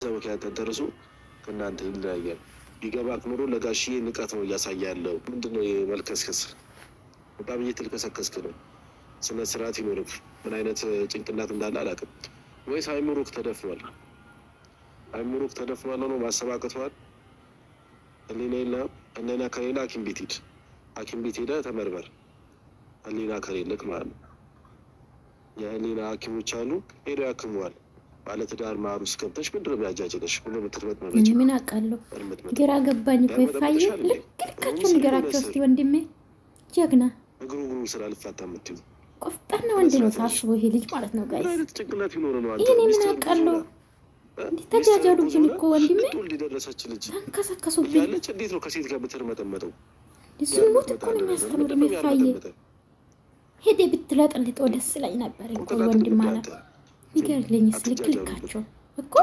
ምክንያት ተደረሱ ከናንተ ይለያያል ቢገባክ ኑሮ ለጋሺ ንቀት ነው ያሳያለው ምንድነው የመልከስከስ በጣም እየተልከሰከስክ ነው ስነ ስርዓት ይኖርክ ምን አይነት ጭንቅላት እንዳለ አላውቅም ወይስ አይምሮክ ተደፍኗል ነው ማሰባቀቷል እኔና እነና ከሌላ ሐኪም ቤት ሄዳ ተመርመር እኔና ከሌለክ ማለት ነው የእኔና ሐኪሞች አሉ ሄዶ ያክሙዋል ማለት ዳር ማሩስ ከብተሽ ምንድነው ያጃጀለሽ ሁሉ ምትርመት መረጃ ምን አቃለው ግራ ገባኝ እኮ ይፋይ ልክልካችሁ ንገራችሁ እስቲ ወንድሜ ጀግና እግሩ ስራ ልፋታ ምትዩ ቆፍጣና ወንድ ነው ታስቦ ይሄ ልጅ ማለት ነው ጋይስ ማለት ጭንቅላት ይኖር ነው አንተ ምን አቃለው ተጃጃሉብኝ እኮ ወንድሜ ሁሉ ደረሰች ልጅ ተንከሰከሱብኝ ያለች እንዴት ነው ከሴት ጋር ብትርመጠመጠው ዝሙት እኮ ነው የሚያስተምረው ይፋይ ሄደ ብትለጥልጥ ወደስ ላይ ነበር እኮ ወንድም ማለት ይገርልኝ ስልክልካቸው እኮ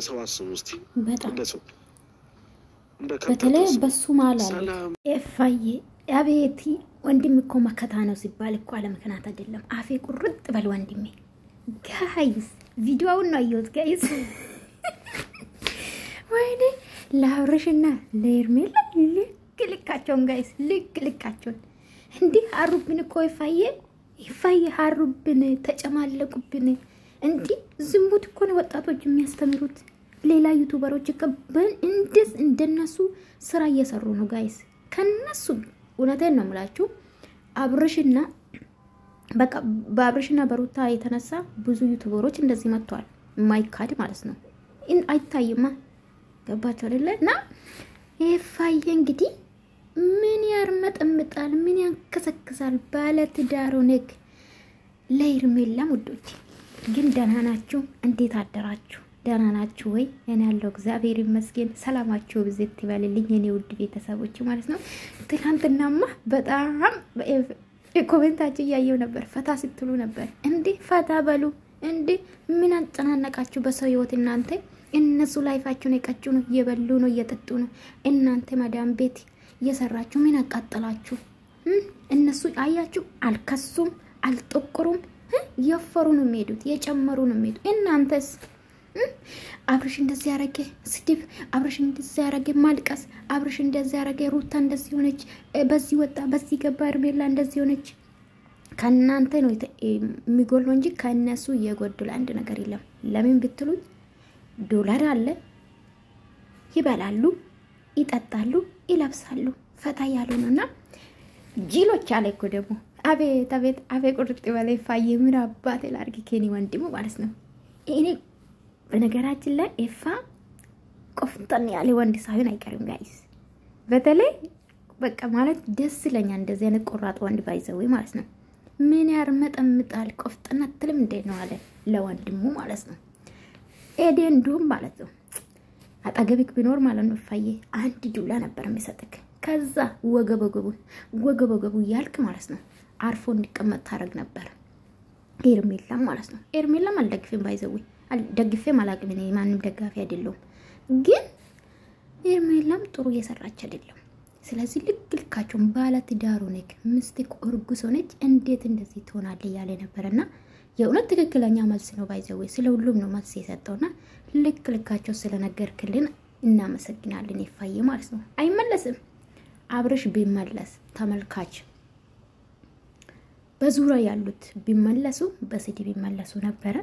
ሰው አስቡ እስቲ በጣም በተለይ በሱ ማለት ኤፋዬ አቤቲ ወንድም እኮ መከታ ነው ሲባል እኮ አለ ምክንያት አይደለም አፌ ቁርጥ በል ወንድሜ ጋይስ ቪዲዮውን ነው አየሁት ጋይስ ወይኔ ላውርሽና ለኤርሜላ ልክልካቸውን ጋይስ ልክልካቸውን እንዴ አሩብን እኮ ይፋዬ አሩብን ተጨማለቁብን እንዴ ዝሙት እኮ ነው ወጣቶች የሚያስተምሩት ሌላ ዩቲዩበሮች ከበን እንደነሱ ስራ እየሰሩ ነው ጋይስ ከነሱ እውነቴን ነው የምላችሁ አብርሽና በቃ በአብርሽና በሩታ የተነሳ ብዙ ዩቲዩበሮች እንደዚህ መጥተዋል ማይካድ ማለት ነው አይታይማ ገባችሁ አይደለና ይፋዬ እንግዲህ ምን ያርመጠምጣል ምን ያንከሰክሳል ባለ ትዳሩ ነክ ለኤርሜላ ውዶች ግን ደህና ናችሁ እንዴት አደራችሁ ደህና ናችሁ ወይ እኔ ያለው እግዚአብሔር ይመስገን ሰላማችሁ ብዝት ይበልልኝ የኔ ውድ ቤተሰቦች ማለት ነው ትላንትናማ በጣም ኮሜንታችሁ ያየው ነበር ፈታ ስትሉ ነበር እንዴ ፈታ በሉ እንዴ ምን አጨናነቃችሁ በሰው ህይወት እናንተ እነሱ ላይፋችሁን የቀጩ ነው እየበሉ ነው እየጠጡ ነው እናንተ ማዳም ቤት እየሰራችሁ ምን አቃጠላችሁ እነሱ አያችሁ አልከሱም አልጠቆሩም የፈሩ ነው የሚሄዱት የጨመሩ ነው የሚሄዱት እናንተስ አብርሽ እንደዚህ ያረገ ስድብ አብርሽ እንደዚህ ያረገ ማልቀስ አብርሽ እንደዚህ ያረገ ሩታ እንደዚህ ሆነች በዚህ ወጣ በዚህ ገባ ኤርሜላ እንደዚህ ሆነች ከናንተ ነው የሚጎል እንጂ ከነሱ የጎደለ አንድ ነገር የለም ለምን ብትሉ ዶላር አለ ይበላሉ ይጠጣሉ ይለብሳሉ ፈታ ያሉ ነውና ጂሎች አለ እኮ ደግሞ አቤት ቁርጥ በላይ ፋዬ ምን አባቴ ላርግ ከኔ ወንድሙ ማለት ነው እኔ በነገራችን ላይ ኤፋ ቆፍጠን ያለ ወንድ ሳይሆን አይቀርም ጋይስ በተለይ በቃ ማለት ደስ ይለኛል እንደዚህ አይነት ቆራጥ ወንድ ባይዘው ማለት ነው ምን ያርመጠምጣል ቆፍጠን አትልም እንደ ነው አለ ለወንድሙ ማለት ነው ኤደን ዱም ማለት ነው አጣገብክ ቢኖር ማለት ነው ፋዬ አንድ ዱላ ነበር የሚሰጥክ ከዛ ወገበገቡ ያልክ ማለት ነው አርፎ እንዲቀመጥ ታረግ ነበር ኤርሜላ ማለት ነው ኤርሜላ ማልደግፈም ባይዘው ደግፌም አላቅም እኔ ማንንም ደጋፊ አይደለም ግን ኤርሜላም ጥሩ እየሰራች አይደለም ስለዚህ ልክልካቸው ባለ ትዳሩ ነክ ምስቲክ ኦርጉስ ሆነች እንዴት እንደዚህ ትሆናለች ያለ ነበርና የእውነት ትክክለኛ መልስ ነው ባይዘው ስለ ሁሉም ነው መልስ የሰጠውና ልክልካቸው ስለነገርክልን እናመሰግናለን ይፋዬ ማለት ነው አይመለስም አብርሽ ቢመለስ ተመልካች በዙሪያ ያሉት ቢመለሱ በስዲ ቢመለሱ ነበር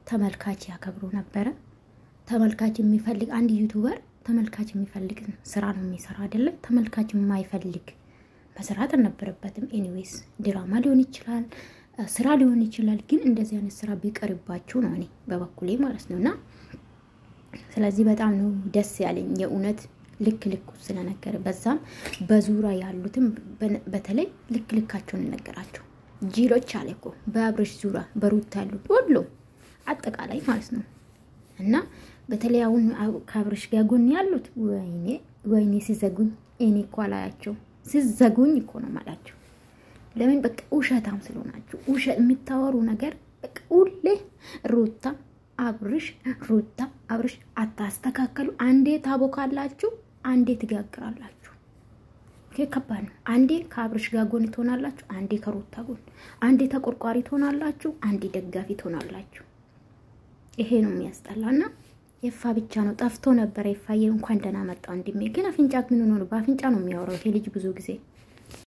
ተመልካች ያከብሩ ነበር ተመልካች የሚፈልግ አንድ ዩቲዩበር ተመልካች የሚፈልግ ስራ ነው የሚሰራ አይደለ ተመልካች የማይፈልግ መስራት አልነበረበትም ኤኒዌይስ ድራማ ሊሆን ይችላል ስራ ሊሆን ይችላል ግን እንደዚህ አይነት ስራ ቢቀርባችሁ ነው እኔ በበኩሌ ማለት ነውና ስለዚህ በጣም ነው ደስ ያለኝ የእውነት ልክልኩ ስለነገረ በዛም በዙሪያ ያሉትም በተለይ ልክልካቸውን ነገራቸው ጂሎች አለኮ በአብርሽ ዙሪያ በሩታ ያሉ ሁሉ አጠቃላይ ማለት ነው እና በተለይ አሁን ከአብርሽ ጋር ጎን ያሉት ወይኔ ሲዘጉኝ እኔ እኮ አላያቸው ሲዘጉኝ እኮ ነው ማላቸው ለምን በቃ ውሸታም ስለሆናችሁ ውሸት የምታወሩ ነገር በቃ ሁሌ ሩታ አብርሽ አታስተካከሉ አንዴ ታቦካላችሁ አንዴ ትጋግራላችሁ ከባድ ነው አንዴ ከአብርሽ ጋር ጎን ትሆናላችሁ አንዴ ከሩታ ጎን አንዴ ተቆርቋሪ ትሆናላችሁ አንዴ ደጋፊ ትሆናላችሁ ይሄ ነው የሚያስጠላና ኤፋ ብቻ ነው ጠፍቶ ነበር። ኤፋዬ እንኳን ደህና መጣ ወንድሜ። ግን አፍንጫክ ምን ሆኖ ነው? በአፍንጫ ነው የሚያወራው ይሄ ልጅ ብዙ ጊዜ